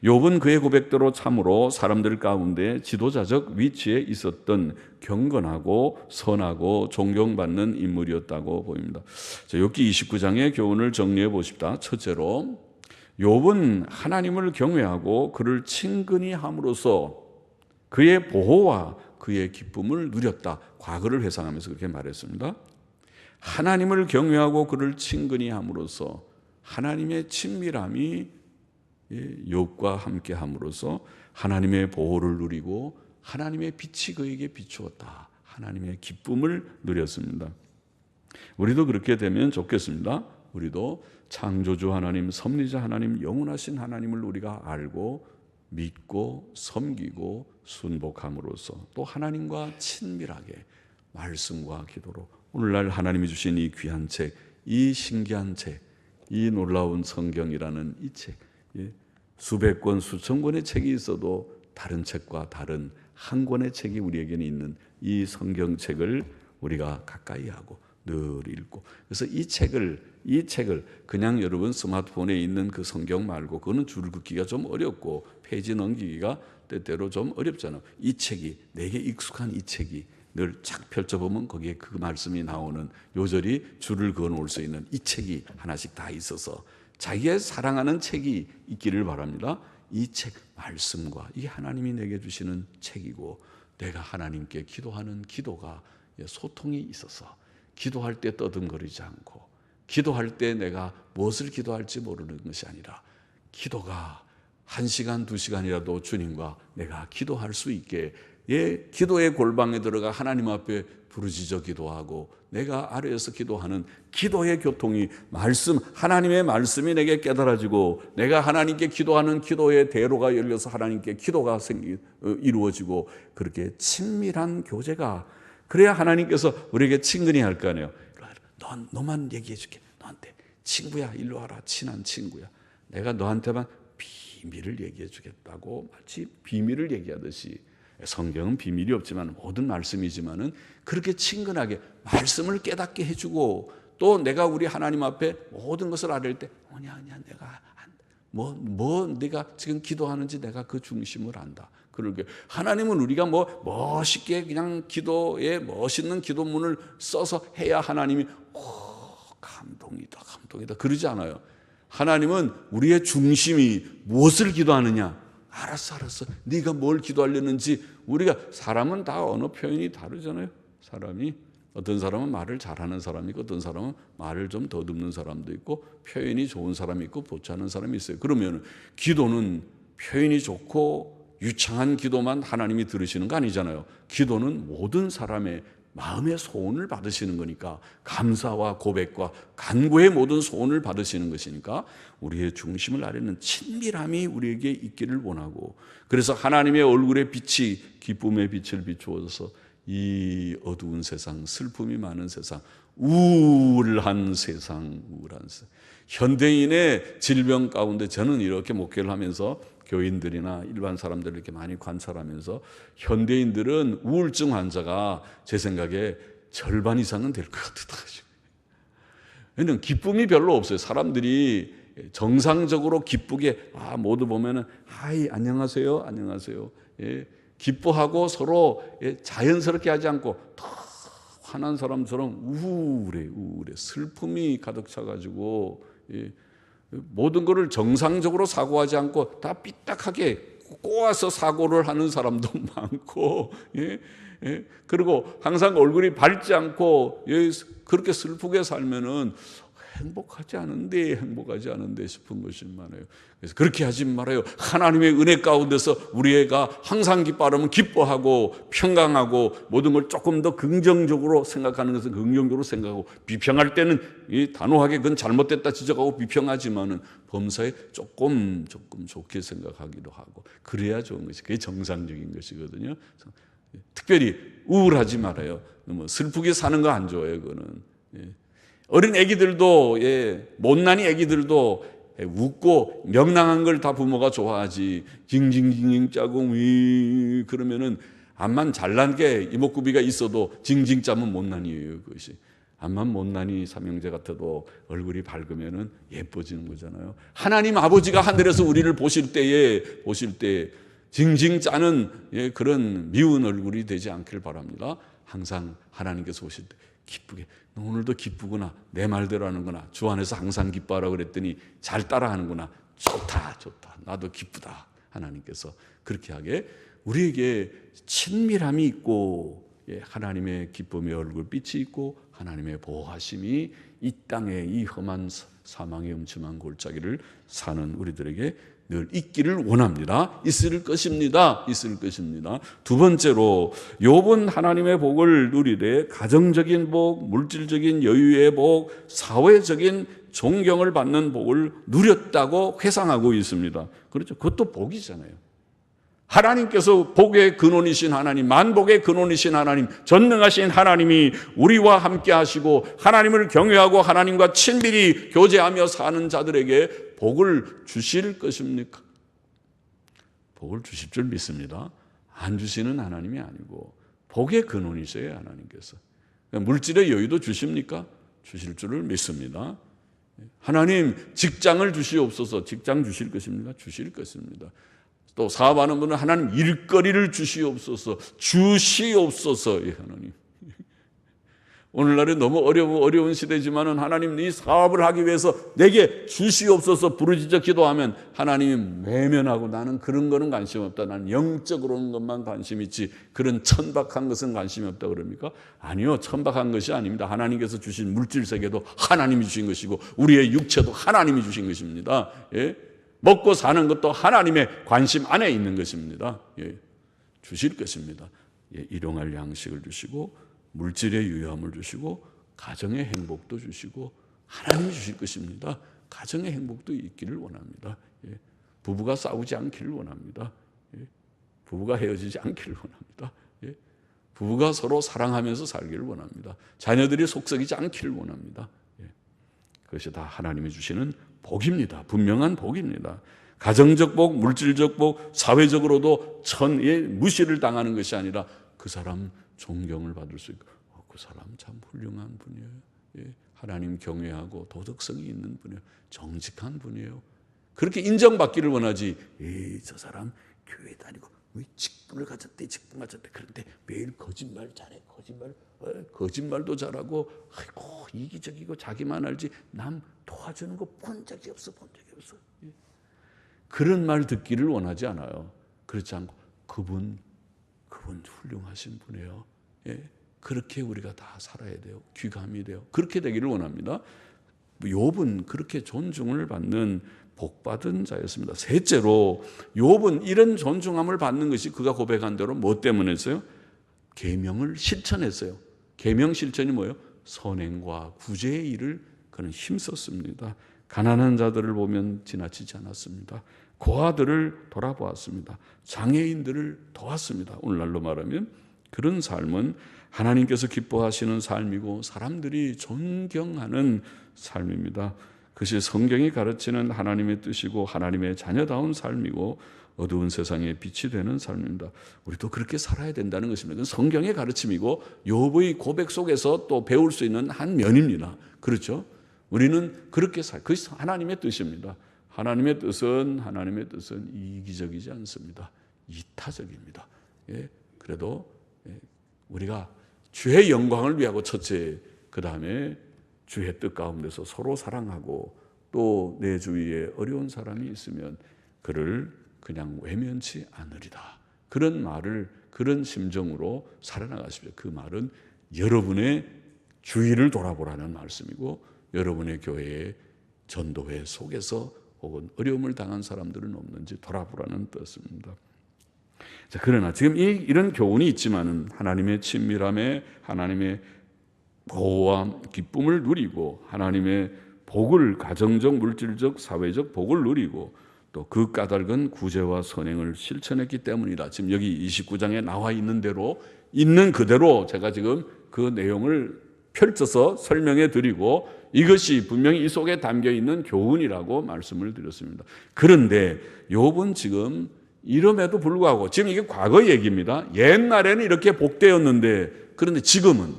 욥은 그의 고백대로 참으로 사람들 가운데 지도자적 위치에 있었던 경건하고 선하고 존경받는 인물이었다고 보입니다. 욥기 29장의 교훈을 정리해 보십시다. 첫째로 욥은 하나님을 경외하고 그를 친근히 함으로써 그의 보호와 그의 기쁨을 누렸다. 과거를 회상하면서 그렇게 말했습니다. 하나님을 경외하고 그를 친근히 함으로써 하나님의 친밀함이 욥과 함께 함으로써 하나님의 보호를 누리고 하나님의 빛이 그에게 비추었다. 하나님의 기쁨을 누렸습니다. 우리도 그렇게 되면 좋겠습니다. 우리도 창조주 하나님, 섭리자 하나님, 영원하신 하나님을 우리가 알고 믿고 섬기고 순복함으로써 또 하나님과 친밀하게 말씀과 기도로 오늘날 하나님이 주신 이 귀한 책, 이 신기한 책, 이 놀라운 성경이라는 이 책, 수백 권, 수천 권의 책이 있어도 다른 책과 다른 한 권의 책이 우리에게는 있는 이 성경책을 우리가 가까이 하고 늘 읽고, 그래서 이 책을 그냥 여러분 스마트폰에 있는 그 성경 말고 그거는 줄 긋기가 좀 어렵고 페이지 넘기기가 때때로 좀 어렵잖아요. 이 책이 내게 익숙한 이 책이 늘 착 펼쳐보면 거기에 그 말씀이 나오는, 요절이 줄을 그어 놓을 수 있는 이 책이 하나씩 다 있어서 자기의 사랑하는 책이 있기를 바랍니다. 이 책 말씀과 이 하나님이 내게 주시는 책이고 내가 하나님께 기도하는 기도가 소통이 있어서 기도할 때 떠듬거리지 않고 기도할 때 내가 무엇을 기도할지 모르는 것이 아니라 기도가 1시간, 2시간이라도 주님과 내가 기도할 수 있게 기도의 골방에 들어가 하나님 앞에 부르짖어 기도하고 내가 아래에서 기도하는 기도의 교통이 하나님의 말씀이 내게 깨달아지고 내가 하나님께 기도하는 기도의 대로가 열려서 하나님께 기도가 이루어지고 그렇게 친밀한 교제가 그래야 하나님께서 우리에게 친근히 할 거 아니에요. 너만 얘기해 줄게. 너한테 친구야 일로 와라. 친한 친구야. 내가 너한테만 비밀을 얘기해 주겠다고 마치 비밀을 얘기하듯이 성경은 비밀이 없지만 모든 말씀이지만은 그렇게 친근하게 말씀을 깨닫게 해주고 또 내가 우리 하나님 앞에 모든 것을 아뢰 때 아니야 내가 네가 지금 기도하는지 내가 그 중심을 안다. 그러게 하나님은 우리가 멋있게 그냥 기도에 멋있는 기도문을 써서 해야 하나님이 감동이다 그러지 않아요. 하나님은 우리의 중심이 무엇을 기도하느냐. 알았어. 네가 뭘 기도하려는지 우리가 사람은 다 언어 표현이 다르잖아요. 사람이 어떤 사람은 말을 잘하는 사람이 있고 어떤 사람은 말을 좀 더듬는 사람도 있고 표현이 좋은 사람이 있고 보채는 사람이 있어요. 그러면 기도는 표현이 좋고 유창한 기도만 하나님이 들으시는 거 아니잖아요. 기도는 모든 사람의 마음의 소원을 받으시는 거니까 감사와 고백과 간구의 모든 소원을 받으시는 것이니까 우리의 중심을 아뢰는 친밀함이 우리에게 있기를 원하고 그래서 하나님의 얼굴의 빛이 기쁨의 빛을 비추어서 이 어두운 세상 슬픔이 많은 세상 우울한 세상 현대인의 질병 가운데 저는 이렇게 목회를 하면서 교인들이나 일반 사람들을 이렇게 많이 관찰하면서 현대인들은 우울증 환자가 제 생각에 절반 이상은 될 것 같더라고요. 왜냐하면 기쁨이 별로 없어요. 사람들이 정상적으로 기쁘게 모두 보면은 안녕하세요. 예, 기뻐하고 서로 자연스럽게 하지 않고 더 화난 사람처럼 우울해 슬픔이 가득 차가지고 모든 것을 정상적으로 사고하지 않고 다 삐딱하게 꼬아서 사고를 하는 사람도 많고 그리고 항상 얼굴이 밝지 않고 그렇게 슬프게 살면은 행복하지 않은데 싶은 것이 많아요. 그래서 그렇게 하지 말아요. 하나님의 은혜 가운데서 우리가 항상 기뻐하면 기뻐하고 평강하고 모든 걸 조금 더 긍정적으로 생각하는 것은 긍정적으로 생각하고 비평할 때는 단호하게 그건 잘못됐다 지적하고 비평하지만은 범사에 조금 좋게 생각하기도 하고 그래야 좋은 것이 그게 정상적인 것이거든요. 특별히 우울하지 말아요. 너무 슬프게 사는 거 안 좋아요. 그거는. 어린 애기들도 못난이 애기들도 웃고 명랑한 걸 다 부모가 좋아하지 징징징 짜고 그러면은 암만 잘난 게 이목구비가 있어도 징징 짜면 못난이에요. 그것이 암만 못난이 삼형제 같아도 얼굴이 밝으면은 예뻐지는 거잖아요. 하나님 아버지가 하늘에서 우리를 보실 때 징징 짜는 그런 미운 얼굴이 되지 않길 바랍니다. 항상 하나님께서 보실 때 기쁘게 너 오늘도 기쁘구나 내 말대로 하는구나 주 안에서 항상 기뻐하라 그랬더니 잘 따라하는구나 좋다 나도 기쁘다. 하나님께서 그렇게 하게 우리에게 친밀함이 있고 하나님의 기쁨의 얼굴빛이 있고 하나님의 보호하심이 이 땅에 이 험한 사망의 음침한 골짜기를 사는 우리들에게 늘 있기를 원합니다. 있을 것입니다. 두 번째로 욥은 하나님의 복을 누리되 가정적인 복, 물질적인 여유의 복, 사회적인 존경을 받는 복을 누렸다고 회상하고 있습니다. 그렇죠? 그것도 복이잖아요. 하나님께서 복의 근원이신 하나님, 만복의 근원이신 하나님, 전능하신 하나님이 우리와 함께 하시고 하나님을 경외하고 하나님과 친밀히 교제하며 사는 자들에게 복을 주실 것입니까? 복을 주실 줄 믿습니다. 안 주시는 하나님이 아니고 복의 근원이세요. 하나님께서. 물질의 여유도 주십니까? 주실 줄을 믿습니다. 하나님 직장을 주시옵소서. 직장 주실 것입니까? 주실 것입니다. 또 사업하는 분은 하나님 일거리를 주시옵소서. 하나님 오늘날에 너무 어려운 시대지만은 하나님 이 사업을 하기 위해서 내게 주시옵소서 부르짖어 기도하면 하나님이 외면하고 나는 그런 거는 관심 없다. 나는 영적으로 오는 것만 관심 있지 그런 천박한 것은 관심이 없다 그럽니까? 아니요. 천박한 것이 아닙니다. 하나님께서 주신 물질 세계도 하나님이 주신 것이고 우리의 육체도 하나님이 주신 것입니다. 예? 먹고 사는 것도 하나님의 관심 안에 있는 것입니다. 예. 주실 것입니다. 예. 일용할 양식을 주시고 물질의 유효함을 주시고 가정의 행복도 주시고 하나님이 주실 것입니다. 가정의 행복도 있기를 원합니다. 예. 부부가 싸우지 않기를 원합니다. 예. 부부가 헤어지지 않기를 원합니다. 예. 부부가 서로 사랑하면서 살기를 원합니다. 자녀들이 속썩이지 않기를 원합니다. 예. 그것이 다 하나님이 주시는 복입니다. 분명한 복입니다. 가정적 복, 물질적 복, 사회적으로도 천의 무시를 당하는 것이 아니라 그 사람 존경을 받을 수 있고 그 사람 참 훌륭한 분이에요. 예, 하나님 경외하고 도덕성이 있는 분이에요. 정직한 분이에요. 그렇게 인정받기를 원하지. 저 사람 교회 다니고 직분을 가졌대. 그런데 매일 거짓말 잘해. 거짓말도 잘하고 아이고 이기적이고 자기만 알지 남 도와주는 거 본 적이 없어. 예. 그런 말 듣기를 원하지 않아요. 그렇지 않고 그분 훌륭하신 분이에요. 예, 그렇게 우리가 다 살아야 돼요. 귀감이 돼요. 그렇게 되기를 원합니다. 욥은 그렇게 존중을 받는 복받은 자였습니다. 셋째로 욥은 이런 존중함을 받는 것이 그가 고백한 대로 뭐 때문에 했어요? 계명을 실천했어요. 계명 실천이 뭐예요? 선행과 구제의 일을 그는 힘썼습니다. 가난한 자들을 보면 지나치지 않았습니다. 고아들을 돌아보았습니다. 장애인들을 도왔습니다. 오늘날로 말하면 그런 삶은 하나님께서 기뻐하시는 삶이고 사람들이 존경하는 삶입니다. 그것이 성경이 가르치는 하나님의 뜻이고 하나님의 자녀다운 삶이고 어두운 세상에 빛이 되는 삶입니다. 우리도 그렇게 살아야 된다는 것입니다. 그건 성경의 가르침이고 욥의 고백 속에서 또 배울 수 있는 한 면입니다. 그렇죠? 우리는 그렇게 그것이 하나님의 뜻입니다. 하나님의 뜻은 이기적이지 않습니다. 이타적입니다. 예, 그래도 우리가 주의 영광을 위하고 첫째, 그 다음에 주의 뜻 가운데서 서로 사랑하고 또 내 주위에 어려운 사람이 있으면 그를 그냥 외면치 않으리다. 그런 말을 그런 심정으로 살아나가십시오. 그 말은 여러분의 주위를 돌아보라는 말씀이고 여러분의 교회의 전도회 속에서 혹은 어려움을 당한 사람들은 없는지 돌아보라는 뜻입니다. 자, 그러나 지금 이런 교훈이 있지만은 하나님의 친밀함에 하나님의 보호와 기쁨을 누리고 하나님의 복을 가정적, 물질적, 사회적 복을 누리고 또 그 까닭은 구제와 선행을 실천했기 때문이다. 지금 여기 29장에 나와 있는 대로 있는 그대로 제가 지금 그 내용을 펼쳐서 설명해 드리고 이것이 분명히 이 속에 담겨 있는 교훈이라고 말씀을 드렸습니다. 그런데 욥은 지금 이름에도 불구하고 지금 이게 과거 얘기입니다. 옛날에는 이렇게 복되었는데 그런데 지금은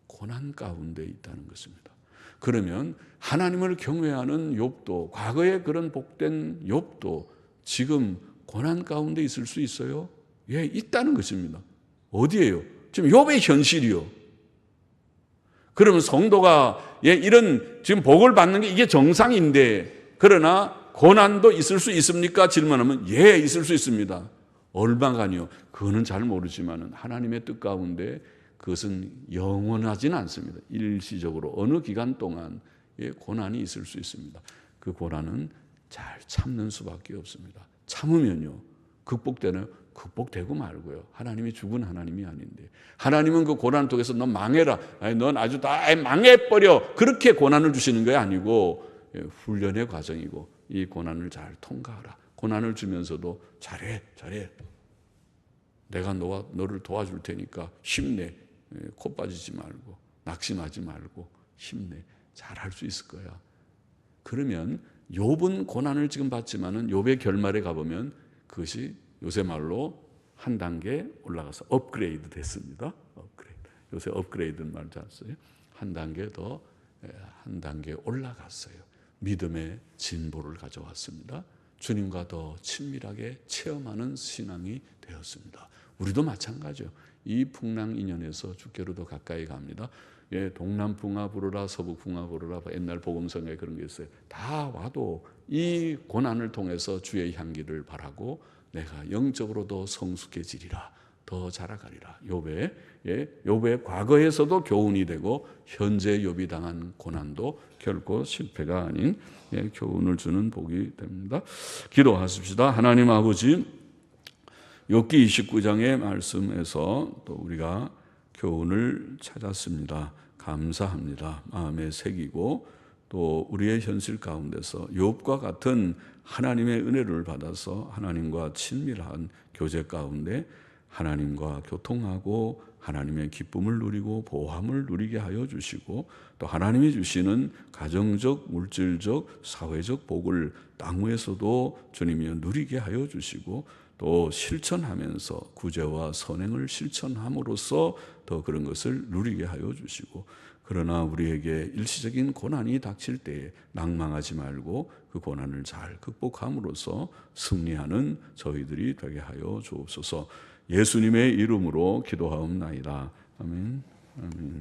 고난 가운데 있다는 것입니다. 그러면 하나님을 경외하는 욥도 과거에 그런 복된 욥도 지금 고난 가운데 있을 수 있어요? 예, 있다는 것입니다. 어디예요? 지금 욥의 현실이요. 그러면 성도가 이런 지금 복을 받는 게 이게 정상인데 그러나 고난도 있을 수 있습니까? 질문하면 예, 있을 수 있습니다. 얼마간요? 그거는 잘 모르지만 하나님의 뜻 가운데 그것은 영원하지는 않습니다. 일시적으로 어느 기간 동안 고난이 있을 수 있습니다. 그 고난은 잘 참는 수밖에 없습니다. 참으면요 극복되나요? 극복되고 말고요. 하나님이 죽은 하나님이 아닌데 하나님은 그 고난을 통해서 넌 망해라. 아니, 넌 아주 다 망해버려. 그렇게 고난을 주시는 게 아니고 훈련의 과정이고 이 고난을 잘 통과하라. 고난을 주면서도 잘해. 내가 너를 도와줄 테니까 힘내. 코 빠지지 말고 낙심하지 말고 힘내. 잘할 수 있을 거야. 그러면 욥은 고난을 지금 받지만은 욥의 결말에 가보면 그것이 요새 말로 한 단계 올라가서 업그레이드 됐습니다. 업그레이드. 요새 업그레이드는 말 잘 써요. 한 단계 더 한 단계 올라갔어요. 믿음의 진보를 가져왔습니다. 주님과 더 친밀하게 체험하는 신앙이 되었습니다. 우리도 마찬가지예요. 이 풍랑인연에서 주께로도 가까이 갑니다. 예, 동남풍아 부르라 서북풍아 부르라 옛날 복음성에 그런 게 있어요. 다 와도 이 고난을 통해서 주의 향기를 바라고 내가 영적으로도 성숙해지리라, 더 자라가리라. 욥의 과거에서도 교훈이 되고 현재 욥이 당한 고난도 결코 실패가 아닌 교훈을 주는 복이 됩니다. 기도하십시다. 하나님 아버지, 욥기 29장의 말씀에서 또 우리가 교훈을 찾았습니다. 감사합니다. 마음에 새기고 또 우리의 현실 가운데서 욥과 같은 하나님의 은혜를 받아서 하나님과 친밀한 교제 가운데 하나님과 교통하고 하나님의 기쁨을 누리고 보함을 누리게 하여 주시고 또 하나님이 주시는 가정적, 물질적, 사회적 복을 땅 위에서도 주님이 누리게 하여 주시고 또 실천하면서 구제와 선행을 실천함으로써 더 그런 것을 누리게 하여 주시고 그러나 우리에게 일시적인 고난이 닥칠 때에 낭망하지 말고 그 고난을 잘 극복함으로써 승리하는 저희들이 되게 하여 주옵소서. 예수님의 이름으로 기도하옵나이다. 아멘. 아멘.